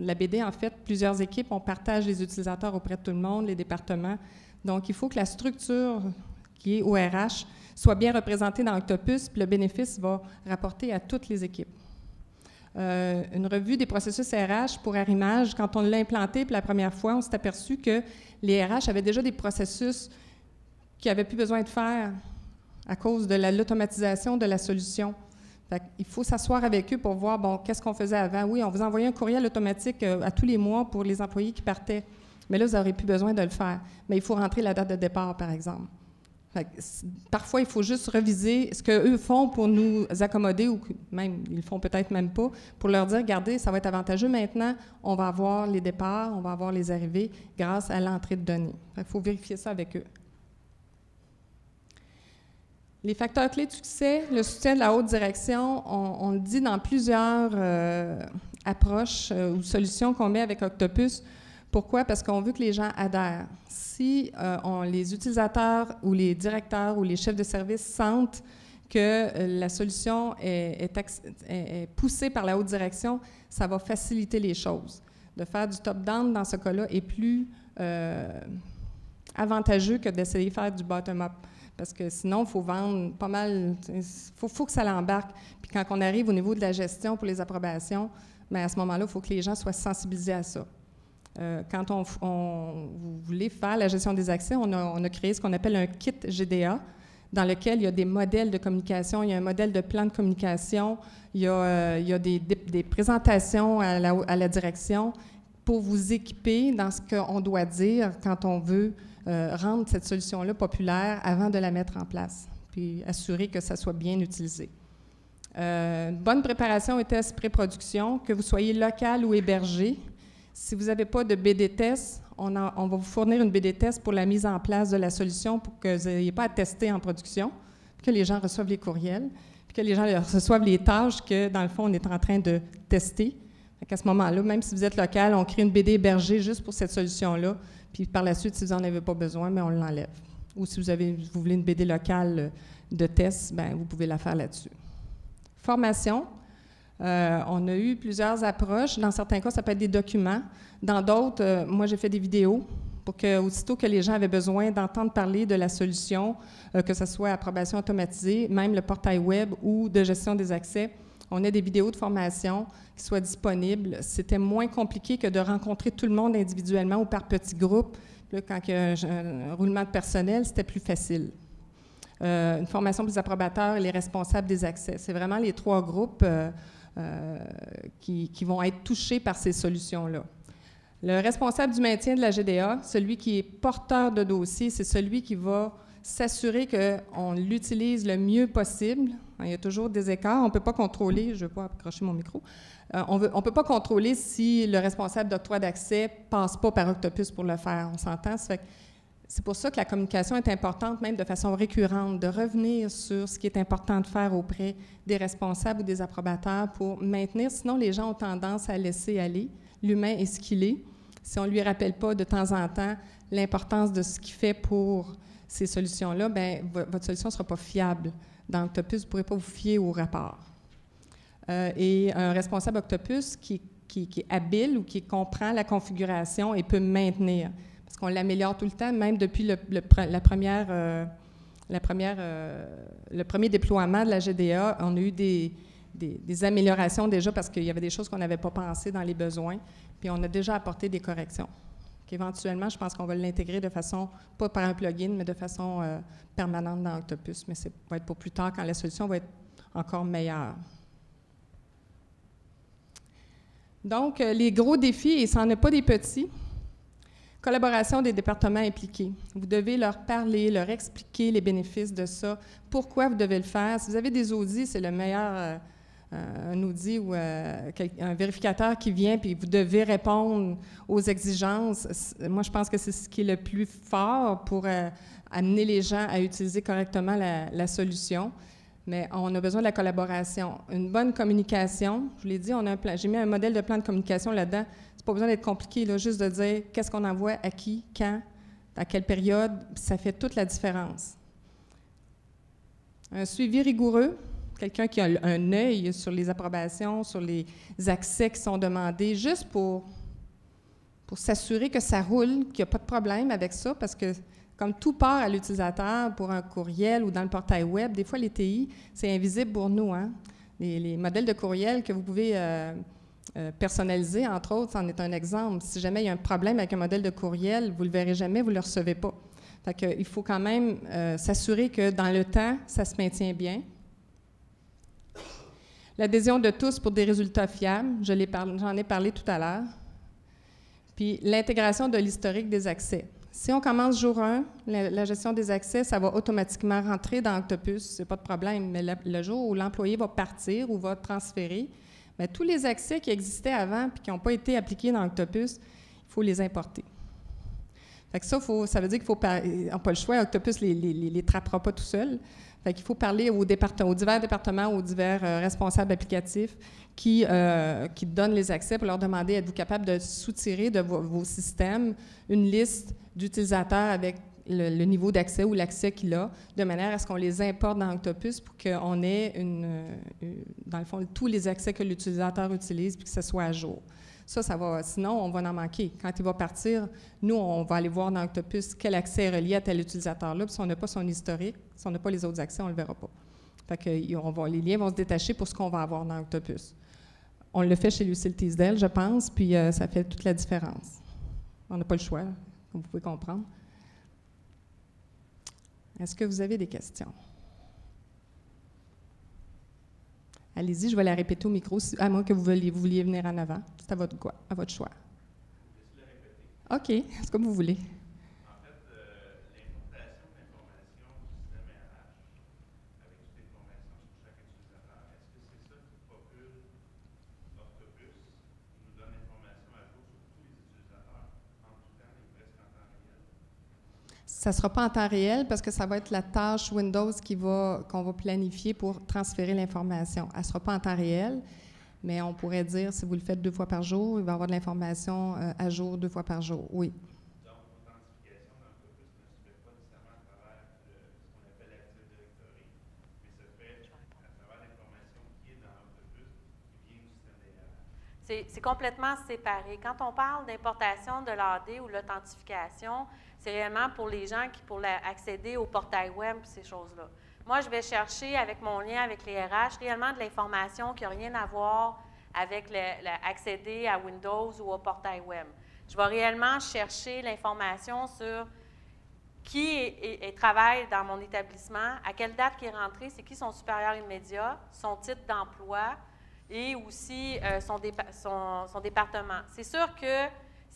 la BD, en fait, plusieurs équipes, on partage les utilisateurs auprès de tout le monde, les départements. Donc, il faut que la structure qui est au RH soit bien représentée dans Octopus, puis le bénéfice va rapporter à toutes les équipes. Une revue des processus RH pour Arrimage, quand on l'a implanté pour la première fois, on s'est aperçu que les RH avaient déjà des processus qui n'avaient plus besoin de faire à cause de l'automatisation de la solution. Fait qu'il faut s'asseoir avec eux pour voir, bon, qu'est-ce qu'on faisait avant. Oui, on vous envoyait un courriel automatique à tous les mois pour les employés qui partaient. Mais là, vous n'aurez plus besoin de le faire. Mais il faut rentrer la date de départ, par exemple. Parfois, il faut juste reviser ce qu'eux font pour nous accommoder, ou même, ils le font peut-être même pas, pour leur dire, regardez, ça va être avantageux maintenant, on va avoir les départs, on va avoir les arrivées grâce à l'entrée de données. Il faut vérifier ça avec eux. Les facteurs clés de succès, le soutien de la haute direction, on le dit dans plusieurs approches ou solutions qu'on met avec Octopus. Pourquoi? Parce qu'on veut que les gens adhèrent. Si les utilisateurs ou les directeurs ou les chefs de service sentent que la solution est poussée par la haute direction, ça va faciliter les choses. De faire du top-down dans ce cas-là est plus avantageux que d'essayer de faire du bottom-up. Parce que sinon, il faut vendre pas mal, il faut que ça l'embarque. Puis quand on arrive au niveau de la gestion pour les approbations, bien à ce moment-là, il faut que les gens soient sensibilisés à ça. Quand vous voulez faire la gestion des accès, on a créé ce qu'on appelle un kit GDA. dans lequel il y a des modèles de communication, il y a un modèle de plan de communication, il y a des présentations à la direction pour vous équiper dans ce qu'on doit dire quand on veut rendre cette solution-là populaire avant de la mettre en place, puis assurer que ça soit bien utilisé. Bonne préparation et test pré-production, que vous soyez local ou hébergé. Si vous n'avez pas de BD test, on va vous fournir une BD test pour la mise en place de la solution pour que vous n'ayez pas à tester en production, que les gens reçoivent les courriels, puis que les gens reçoivent les tâches que, dans le fond, on est en train de tester. À ce moment-là, même si vous êtes local, on crée une BD hébergée juste pour cette solution-là, puis par la suite, si vous n'en avez pas besoin, bien, on l'enlève. Ou si vous voulez une BD locale de test, bien, vous pouvez la faire là-dessus. Formation. On a eu plusieurs approches. Dans certains cas, ça peut être des documents. Dans d'autres, moi, j'ai fait des vidéos pour que, aussitôt que les gens avaient besoin d'entendre parler de la solution, que ce soit approbation automatisée, même le portail web ou de gestion des accès, on a des vidéos de formation qui soient disponibles. C'était moins compliqué que de rencontrer tout le monde individuellement ou par petits groupes. Là, quand il y a un roulement de personnel, c'était plus facile. Une formation pour les approbateurs et les responsables des accès. C'est vraiment les 3 groupes qui vont être touchés par ces solutions-là. Le responsable du maintien de la GDA, celui qui est porteur de dossier, c'est celui qui va s'assurer qu'on l'utilise le mieux possible. Il y a toujours des écarts. On ne peut pas contrôler, je ne vais pas accrocher mon micro, on ne peut pas contrôler si le responsable d'octroi d'accès ne passe pas par Octopus pour le faire. On s'entend? C'est pour ça que la communication est importante, même de façon récurrente, de revenir sur ce qui est important de faire auprès des responsables ou des approbateurs pour maintenir. Sinon, les gens ont tendance à laisser aller. L'humain est ce qu'il est. Si on ne lui rappelle pas de temps en temps l'importance de ce qu'il fait pour ces solutions-là, bien, votre solution ne sera pas fiable. Dans Octopus, vous ne pourrez pas vous fier au rapport. Et un responsable Octopus qui est habile ou qui comprend la configuration et peut maintenir. Parce qu'on l'améliore tout le temps, même depuis le premier déploiement de la GDA, on a eu des améliorations déjà parce qu'il y avait des choses qu'on n'avait pas pensées dans les besoins, puis on a déjà apporté des corrections. Éventuellement, je pense qu'on va l'intégrer de façon, pas par un plugin, mais de façon permanente dans Octopus, mais ça va être pour plus tard quand la solution va être encore meilleure. Donc, les gros défis, et ce n'en est pas des petits, collaboration des départements impliqués. Vous devez leur parler, leur expliquer les bénéfices de ça, pourquoi vous devez le faire. Si vous avez des audits, c'est le meilleur, un audit ou un vérificateur qui vient, puis vous devez répondre aux exigences. Moi, je pense que c'est ce qui est le plus fort pour amener les gens à utiliser correctement la solution. Mais on a besoin de la collaboration. Une bonne communication, je vous l'ai dit, j'ai mis un modèle de plan de communication là-dedans. C'est pas besoin d'être compliqué, là, juste de dire qu'est-ce qu'on envoie, à qui, quand, à quelle période, ça fait toute la différence. Un suivi rigoureux, quelqu'un qui a un œil sur les approbations, sur les accès qui sont demandés, juste pour s'assurer que ça roule, qu'il n'y a pas de problème avec ça, parce que comme tout part à l'utilisateur pour un courriel ou dans le portail web, des fois les TI, c'est invisible pour nous. Hein? Les modèles de courriel que vous pouvez personnaliser, entre autres, c'en est un exemple. Si jamais il y a un problème avec un modèle de courriel, vous ne le verrez jamais, vous ne le recevez pas. Fait que, il faut quand même s'assurer que dans le temps, ça se maintient bien. L'adhésion de tous pour des résultats fiables, j'en ai parlé tout à l'heure. Puis l'intégration de l'historique des accès. Si on commence jour 1, la gestion des accès, ça va automatiquement rentrer dans Octopus, c'est pas de problème, mais le jour où l'employé va partir ou va transférer, bien, tous les accès qui existaient avant et qui n'ont pas été appliqués dans Octopus, il faut les importer. Fait que ça veut dire qu'il faut on n'a pas le choix, Octopus les trappera pas tout seul. Fait qu'il faut parler aux divers départements, aux divers responsables applicatifs qui donnent les accès pour leur demander, êtes-vous capable de soutirer de vos systèmes une liste d'utilisateurs avec le niveau d'accès ou l'accès qu'il a, de manière à ce qu'on les importe dans Octopus pour qu'on ait, dans le fond, tous les accès que l'utilisateur utilise puis que ce soit à jour. Ça va, sinon, on va en manquer. Quand il va partir, nous, on va aller voir dans Octopus quel accès est relié à tel utilisateur-là, puis si on n'a pas son historique, si on n'a pas les autres accès, on ne le verra pas. Fait que les liens vont se détacher pour ce qu'on va avoir dans Octopus. On le fait chez Lucille Teasdale, je pense, puis ça fait toute la différence. On n'a pas le choix, comme vous pouvez comprendre. Est-ce que vous avez des questions? Allez-y, je vais la répéter au micro, à moins que vous vouliez venir en avant. C'est à votre choix. OK, c'est comme vous voulez. En fait, l'importation d'informations du système RH, avec toutes les informations sur chaque utilisateur, est-ce que c'est ça qui popule Octopus, qui nous donne l'information à jour sur tous les utilisateurs, en tout temps et presque en temps réel? Ça ne sera pas en temps réel parce que ça va être la tâche Windows qu'on va planifier pour transférer l'information. Elle ne sera pas en temps réel, mais on pourrait dire, si vous le faites 2 fois par jour, il va y avoir de l'information à jour 2 fois par jour, oui. Donc, l'authentification d'Octopus ne se fait pas nécessairement à travers ce qu'on appelle l'Active Directory, mais se fait à travers l'information qui est dans Octopus qui vient du système DRH. C'est complètement séparé. Quand on parle d'importation de l'AD ou l'authentification, c'est réellement pour les gens qui, pour accéder au portail web, ces choses-là. Moi, je vais chercher, avec mon lien avec les RH, réellement de l'information qui n'a rien à voir avec accéder à Windows ou au portail web. Je vais réellement chercher l'information sur qui travaille dans mon établissement, à quelle date il est rentré, c'est qui son supérieur immédiat, son titre d'emploi et aussi son département. C'est sûr que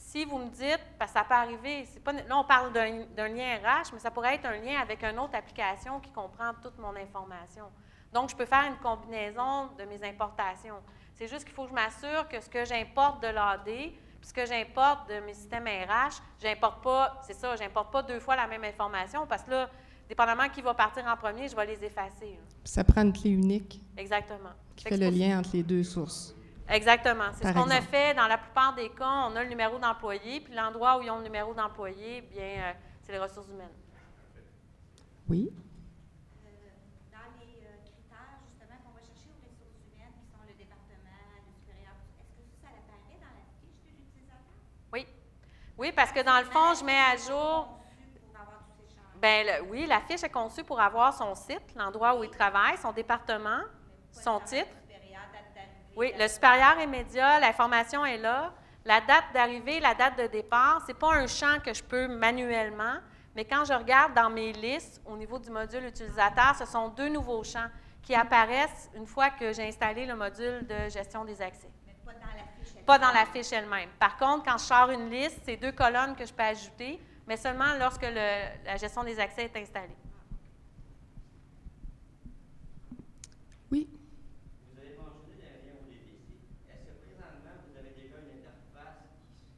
si vous me dites, parce que ça peut arriver, là on parle d'un lien RH, mais ça pourrait être un lien avec une autre application qui comprend toute mon information. Donc, je peux faire une combinaison de mes importations. C'est juste qu'il faut que je m'assure que ce que j'importe de l'AD, puis ce que j'importe de mes systèmes RH, j'importe pas 2 fois la même information, parce que là, dépendamment qui va partir en premier, je vais les effacer. Là. Ça prend une clé unique. Exactement. Qui fait le lien entre les 2 sources. Exactement. C'est ce qu'on a exemple. fait dans la plupart des cas. On a le numéro d'employé, puis l'endroit où ils ont le numéro d'employé, bien, c'est les ressources humaines. Oui. Dans les critères, justement, qu'on va chercher aux ressources humaines, qui sont le département, le supérieur, est-ce que ça apparaît dans la fiche de l'utilisateur? Oui. Oui, parce que dans le fond, je mets à jour. Pour avoir tous ces champs. Bien, oui, la fiche est conçue pour avoir son site, l'endroit où il travaille, son département, son titre. Oui, le supérieur immédiat, l'information est là. La date d'arrivée, la date de départ, ce n'est pas un champ que je peux manuellement, mais quand je regarde dans mes listes, au niveau du module utilisateur, ce sont 2 nouveaux champs qui apparaissent une fois que j'ai installé le module de gestion des accès. Mais pas dans la fiche elle-même. Pas dans la fiche elle-même. Par contre, quand je sors une liste, c'est 2 colonnes que je peux ajouter, mais seulement lorsque la gestion des accès est installée. Oui. Vous avez mentionné les liens ODBC. Est-ce que présentement, vous avez déjà une interface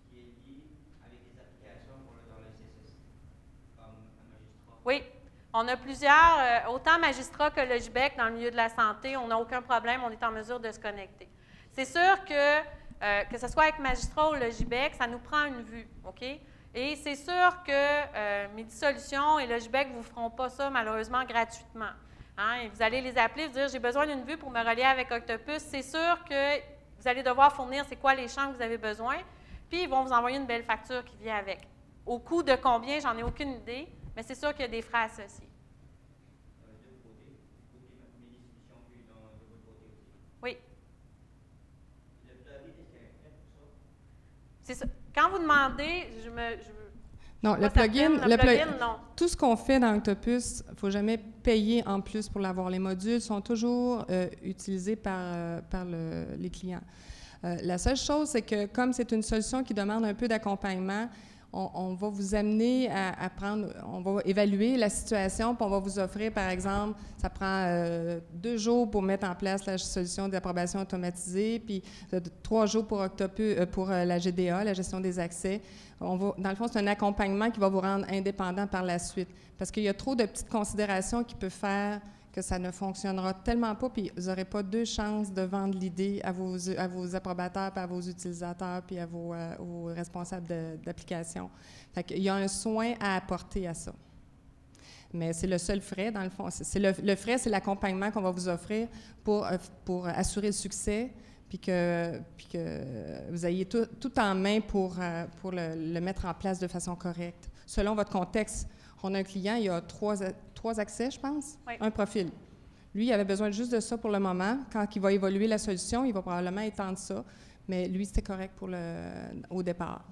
qui est liée avec des applications dans le CSS, comme un magistrat? Oui. On a plusieurs, autant magistrat que Logibec dans le milieu de la santé, on n'a aucun problème, on est en mesure de se connecter. C'est sûr que ce soit avec magistrat ou Logibec, ça nous prend une vue, OK? Et c'est sûr que Midi Solutions et Logibec ne vous feront pas ça, malheureusement, gratuitement. Hein? Et vous allez les appeler et vous dire « J'ai besoin d'une vue pour me relier avec Octopus ». C'est sûr que vous allez devoir fournir c'est quoi les champs que vous avez besoin, puis ils vont vous envoyer une belle facture qui vient avec. Au coût de combien, j'en ai aucune idée, mais c'est sûr qu'il y a des frais associés. Oui. C'est ça. Quand vous demandez, Non, le plugin, non. Tout ce qu'on fait dans Octopus, il ne faut jamais payer en plus pour l'avoir. Les modules sont toujours utilisés par les clients. La seule chose, c'est que comme c'est une solution qui demande un peu d'accompagnement, on va vous amener à prendre, on va évaluer la situation, puis on va vous offrir, par exemple, ça prend 2 jours pour mettre en place la solution d'approbation automatisée, puis 3 jours pour Octopus, pour la GDA, la gestion des accès. Dans le fond, c'est un accompagnement qui va vous rendre indépendant par la suite, parce qu'il y a trop de petites considérations qui peuvent faire que ça ne fonctionnera tellement pas, puis vous n'aurez pas 2 chances de vendre l'idée à vos approbateurs, puis à vos utilisateurs, puis à vos responsables d'application. Fait qu'il y a un soin à apporter à ça. Mais c'est le seul frais, dans le fond. Le frais, c'est l'accompagnement qu'on va vous offrir pour assurer le succès, puis que vous ayez tout en main pour le mettre en place de façon correcte, selon votre contexte. On a un client, il y a 3 accès, je pense, oui. Un profil. Lui, il avait besoin juste de ça pour le moment. Quand il va évoluer la solution, il va probablement étendre ça, mais lui, c'était correct au départ.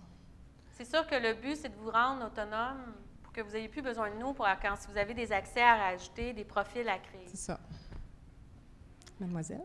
C'est sûr que le but, c'est de vous rendre autonome pour que vous n'ayez plus besoin de nous si vous avez des accès à rajouter, des profils à créer. C'est ça. Mademoiselle?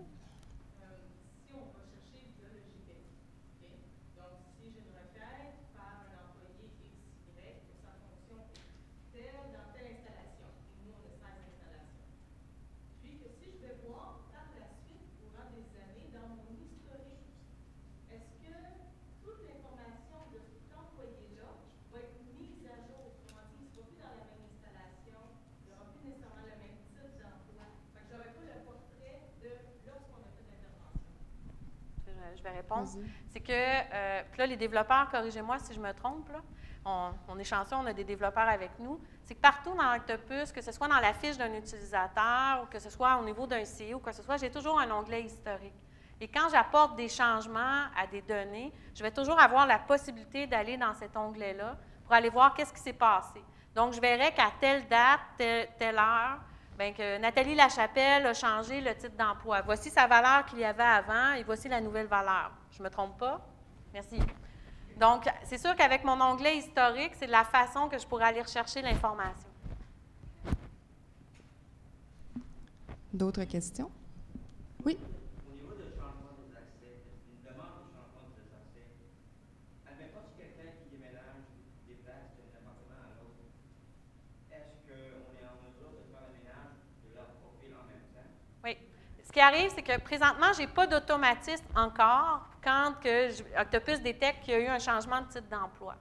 je vais répondre. Vas-y. C'est que, puis là, les développeurs, corrigez-moi si je me trompe, là, on est chanceux, on a des développeurs avec nous. C'est que partout dans Octopus, que ce soit dans la fiche d'un utilisateur ou que ce soit au niveau d'un CI ou quoi que ce soit, j'ai toujours un onglet historique. Et quand j'apporte des changements à des données, je vais toujours avoir la possibilité d'aller dans cet onglet-là pour aller voir qu'est-ce qui s'est passé. Donc, je verrai qu'à telle date, telle heure, bien, que Nathalie Lachapelle a changé le titre d'emploi. Voici sa valeur qu'il y avait avant et voici la nouvelle valeur. Je ne me trompe pas? Merci. Donc, c'est sûr qu'avec mon onglet historique, c'est de la façon que je pourrais aller rechercher l'information. D'autres questions? Oui? Au niveau du changement des accès, une demande de changement des accès, admettons si quelqu'un qui déménage, déplace d'un appartement à l'autre, est-ce qu'on est en mesure de faire le ménage de leur profil en même temps? Oui. Ce qui arrive, c'est que présentement, je n'ai pas d'automatisme encore quand Octopus détecte qu'il y a eu un changement de titre d'emploi.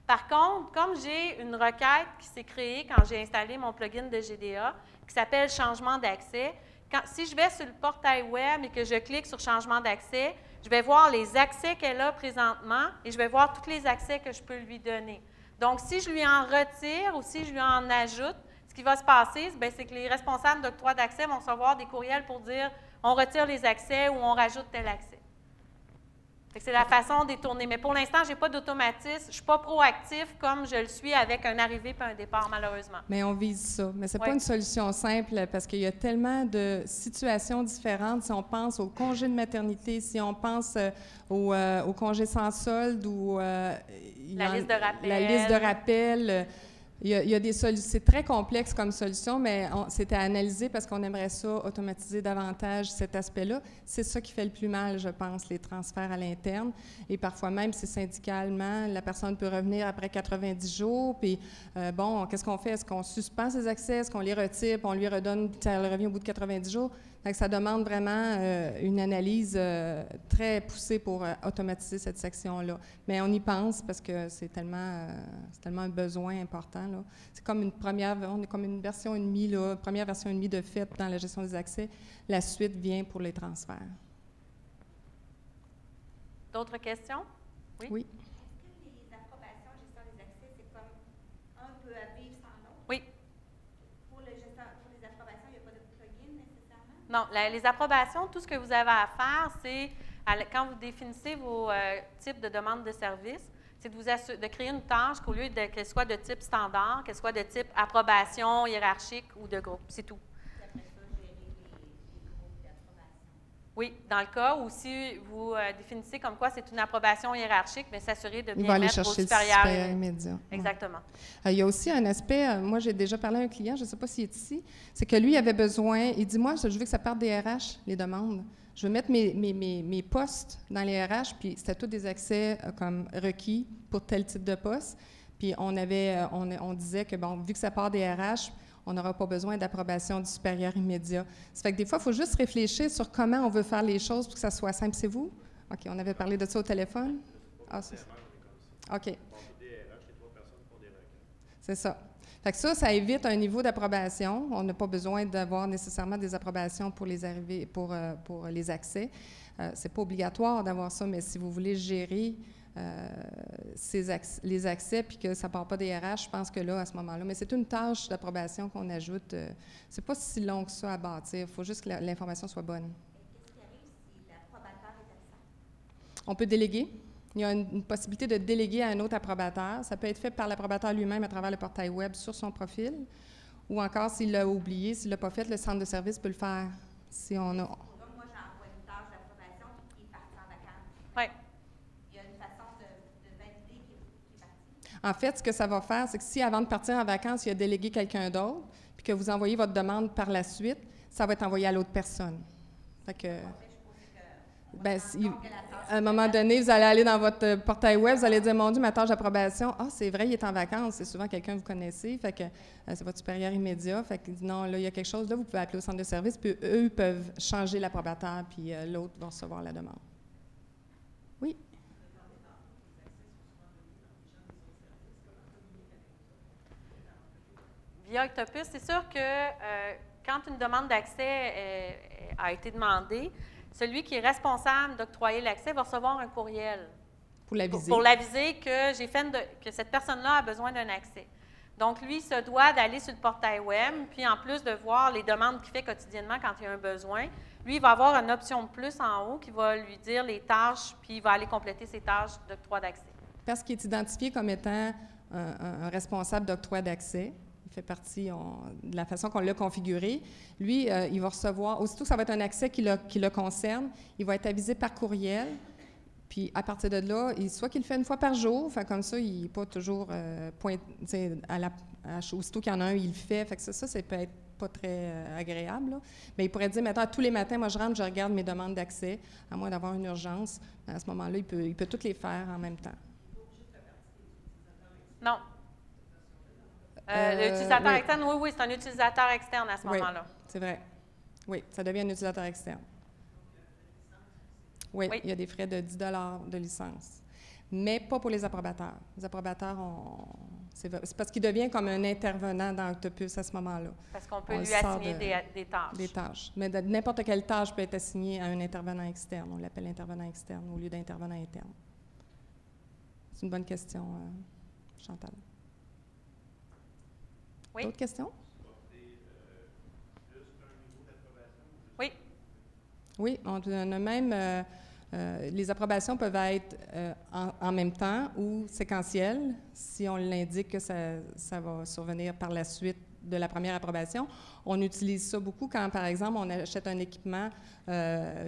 Par contre, comme j'ai une requête qui s'est créée quand j'ai installé mon plugin de GDA, qui s'appelle « Changement d'accès », si je vais sur le portail web et que je clique sur « Changement d'accès », je vais voir les accès qu'elle a présentement et je vais voir tous les accès que je peux lui donner. Donc, si je lui en retire ou si je lui en ajoute, ce qui va se passer, c'est que les responsables d'octroi d'accès vont recevoir des courriels pour dire « on retire les accès » ou « on rajoute tel accès ». C'est la façon de détourner. Mais pour l'instant, je n'ai pas d'automatisme. Je ne suis pas proactif comme je le suis avec un arrivé et un départ, malheureusement. Mais on vise ça. Mais ce n'est pas une solution simple parce qu'il y a tellement de situations différentes. Si on pense au congé de maternité, si on pense au congé sans solde ou la liste de rappel. La liste de rappel. Il y a des solutions. C'est très complexe comme solution, mais c'est à analyser parce qu'on aimerait ça automatiser davantage cet aspect-là. C'est ça qui fait le plus mal, je pense, les transferts à l'interne. Et parfois même, c'est syndicalement, la personne peut revenir après 90 jours. Puis, bon, qu'est-ce qu'on fait? Est-ce qu'on suspend ses accès? Est-ce qu'on les retire? Puis on lui redonne, puis elle revient au bout de 90 jours? Donc, ça demande vraiment une analyse très poussée pour automatiser cette section-là. Mais on y pense parce que c'est tellement un besoin important. C'est comme on est comme une version et demie, première version et demie de fait dans la gestion des accès. La suite vient pour les transferts. D'autres questions? Oui. Est-ce que les approbations, gestion des accès, c'est comme un peut à vivre sans l'autre? Oui. Pour les approbations, il n'y a pas de plugin nécessairement? Non, les approbations, tout ce que vous avez à faire, c'est quand vous définissez vos types de demandes de services, c'est de créer une tâche qu'au lieu qu'elle soit de type standard, qu'elle soit de type approbation hiérarchique ou de groupe. C'est tout. Et après ça, gérer les groupes d'approbation. Oui, dans le cas où si vous définissez comme quoi c'est une approbation hiérarchique, bien s'assurer de Il va bien aller mettre vos chercher le supérieurs supérieur immédiat. Exactement. Il y a aussi un aspect, moi j'ai déjà parlé à un client, je ne sais pas s'il est ici, c'est que lui avait besoin, il dit, moi je veux que ça parte des RH, les demandes. Je veux mettre mes postes dans les RH, puis c'était tous des accès comme requis pour tel type de poste. Puis on disait que, bon, vu que ça part des RH, on n'aura pas besoin d'approbation du supérieur immédiat. Ça fait que des fois, il faut juste réfléchir sur comment on veut faire les choses pour que ça soit simple. C'est vous? OK, on avait parlé de ça au téléphone? Ah, c'est ça. OK. C'est ça. Fait que ça évite un niveau d'approbation. On n'a pas besoin d'avoir nécessairement des approbations pour les arrivées, pour les accès. C'est pas obligatoire d'avoir ça, mais si vous voulez gérer les accès puis que ça ne part pas des RH, je pense que là, à ce moment-là, mais c'est une tâche d'approbation qu'on ajoute. C'est pas si long que ça à bâtir. Il faut juste que l'information soit bonne. Qu'est-ce qui arrive si l'approbateur est absent? On peut déléguer. Il y a une possibilité de déléguer à un autre approbateur. Ça peut être fait par l'approbateur lui-même à travers le portail web sur son profil. Ou encore, s'il l'a oublié, s'il ne l'a pas fait, le centre de service peut le faire. Si on a... Donc, moi, j'envoie une tâche d'approbation qui est partie en vacances. Oui. Il y a une façon de valider qui est parti. En fait, ce que ça va faire, c'est que si avant de partir en vacances, il a délégué quelqu'un d'autre, puis que vous envoyez votre demande par la suite, ça va être envoyé à l'autre personne. Fait que... à un moment donné, vous allez aller dans votre portail web, vous allez dire, mon Dieu, ma tâche d'approbation, c'est vrai, il est en vacances, c'est souvent quelqu'un que vous connaissez, fait que c'est votre supérieur immédiat, fait que non, là, il y a quelque chose, là, vous pouvez appeler au centre de service, puis eux peuvent changer l'approbateur, puis l'autre va recevoir la demande. Oui? Via Octopus, c'est sûr que quand une demande d'accès a été demandée, celui qui est responsable d'octroyer l'accès va recevoir un courriel Pour l'aviser. pour l'aviser que que cette personne-là a besoin d'un accès. Donc, lui, il se doit d'aller sur le portail web, puis en plus de voir les demandes qu'il fait quotidiennement quand il y a un besoin, lui, il va avoir une option de plus en haut qui va lui dire les tâches, puis il va aller compléter ses tâches d'octroi d'accès. Parce qu'il est identifié comme étant un responsable d'octroi d'accès, il fait partie de la façon qu'on l'a configuré. Lui, il va recevoir, aussitôt que ça va être un accès qui le concerne, il va être avisé par courriel. Puis à partir de là, soit qu'il le fait une fois par jour, fait comme ça, il n'est pas toujours aussitôt qu'il y en a un, il le fait. Fait que ça peut être pas très agréable. Là. Mais il pourrait dire, maintenant, tous les matins, moi je rentre, je regarde mes demandes d'accès, à moins d'avoir une urgence. À ce moment-là, il peut toutes les faire en même temps. Non. L'utilisateur oui. externe, oui, c'est un utilisateur externe à ce moment-là. C'est vrai. Oui, ça devient un utilisateur externe. Oui, il y a des frais de 10 $ de licence. Mais pas pour les approbateurs. Les approbateurs, c'est parce qu'il devient comme un intervenant dans Octopus à ce moment-là. Parce qu'on peut lui assigner des tâches. Des tâches. Mais n'importe quelle tâche peut être assignée à un intervenant externe. On l'appelle intervenant externe au lieu d'intervenant interne. C'est une bonne question, Chantal. Oui? D'autres questions? Oui. Oui, on a même... les approbations peuvent être en même temps ou séquentielles, si on l'indique que ça va survenir par la suite de la première approbation. On utilise ça beaucoup quand, par exemple, on achète un équipement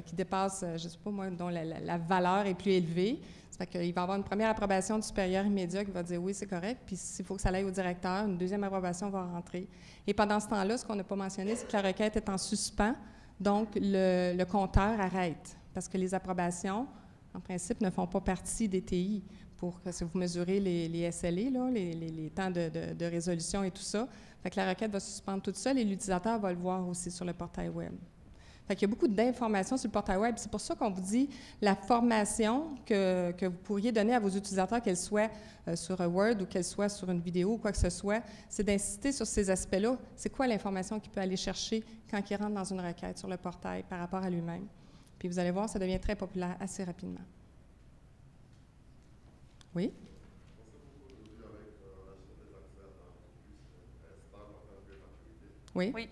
qui dépasse, je ne sais pas moi, dont la valeur est plus élevée. Ça fait qu'il va y avoir une première approbation du supérieur immédiat qui va dire oui, c'est correct, puis s'il faut que ça aille au directeur, une deuxième approbation va rentrer. Et pendant ce temps-là, ce qu'on n'a pas mentionné, c'est que la requête est en suspens, donc le compteur arrête. Parce que les approbations, en principe, ne font pas partie des TI. Pour que si vous mesurez les SLA, là, les temps de résolution et tout ça, fait que la requête va se suspendre toute seule et l'utilisateur va le voir aussi sur le portail web. Fait qu'il y a beaucoup d'informations sur le portail web. C'est pour ça qu'on vous dit la formation que vous pourriez donner à vos utilisateurs, qu'elle soit sur Word ou qu'elle soit sur une vidéo ou quoi que ce soit, c'est d'insister sur ces aspects-là. C'est quoi l'information qu'il peut aller chercher quand il rentre dans une requête sur le portail par rapport à lui-même. Puis vous allez voir, ça devient très populaire assez rapidement. Oui? Oui? Oui.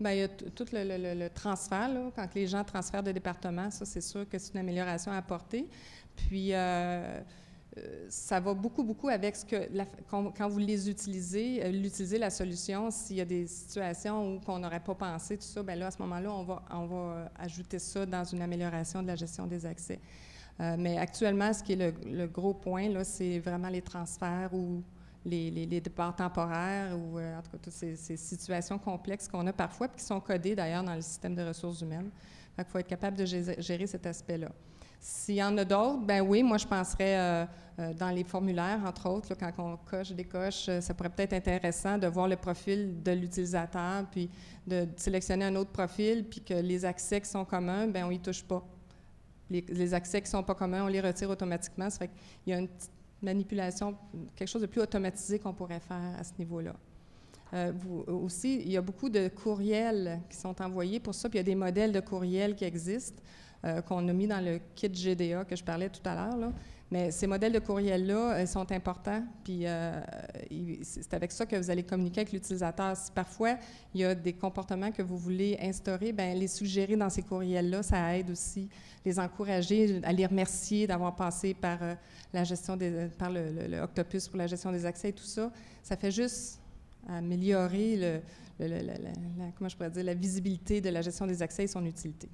Bien, il y a tout le transfert, là, quand les gens transfèrent de département, ça, c'est sûr que c'est une amélioration à apporter. Puis, ça va beaucoup avec ce que, quand vous les l'utilisez la solution, s'il y a des situations où on n'aurait pas pensé, tout ça, bien là, à ce moment-là, on va ajouter ça dans une amélioration de la gestion des accès. Mais actuellement, ce qui est le gros point, là, c'est vraiment les transferts ou les départs temporaires ou en tout cas toutes ces situations complexes qu'on a parfois et qui sont codées d'ailleurs dans le système de ressources humaines. Fait qu'il faut être capable de gérer cet aspect-là. S'il y en a d'autres, ben oui, moi je penserais dans les formulaires, entre autres, là, quand on coche, décoche, ça pourrait peut-être être intéressant de voir le profil de l'utilisateur, puis de sélectionner un autre profil, puis que les accès qui sont communs, ben on y touche pas. Les accès qui ne sont pas communs, on les retire automatiquement. Ça fait qu'il y a une petite manipulation, quelque chose de plus automatisé qu'on pourrait faire à ce niveau-là. Aussi, il y a beaucoup de courriels qui sont envoyés pour ça, puis il y a des modèles de courriels qui existent, qu'on a mis dans le kit GDA que je parlais tout à l'heure, là. Mais ces modèles de courriels-là sont importants, puis c'est avec ça que vous allez communiquer avec l'utilisateur. Si parfois, il y a des comportements que vous voulez instaurer, bien, les suggérer dans ces courriels-là, ça aide aussi, les encourager, à les remercier d'avoir passé par la gestion par le Octopus pour la gestion des accès et tout ça. Ça fait juste améliorer comment je pourrais dire, la visibilité de la gestion des accès et son utilité.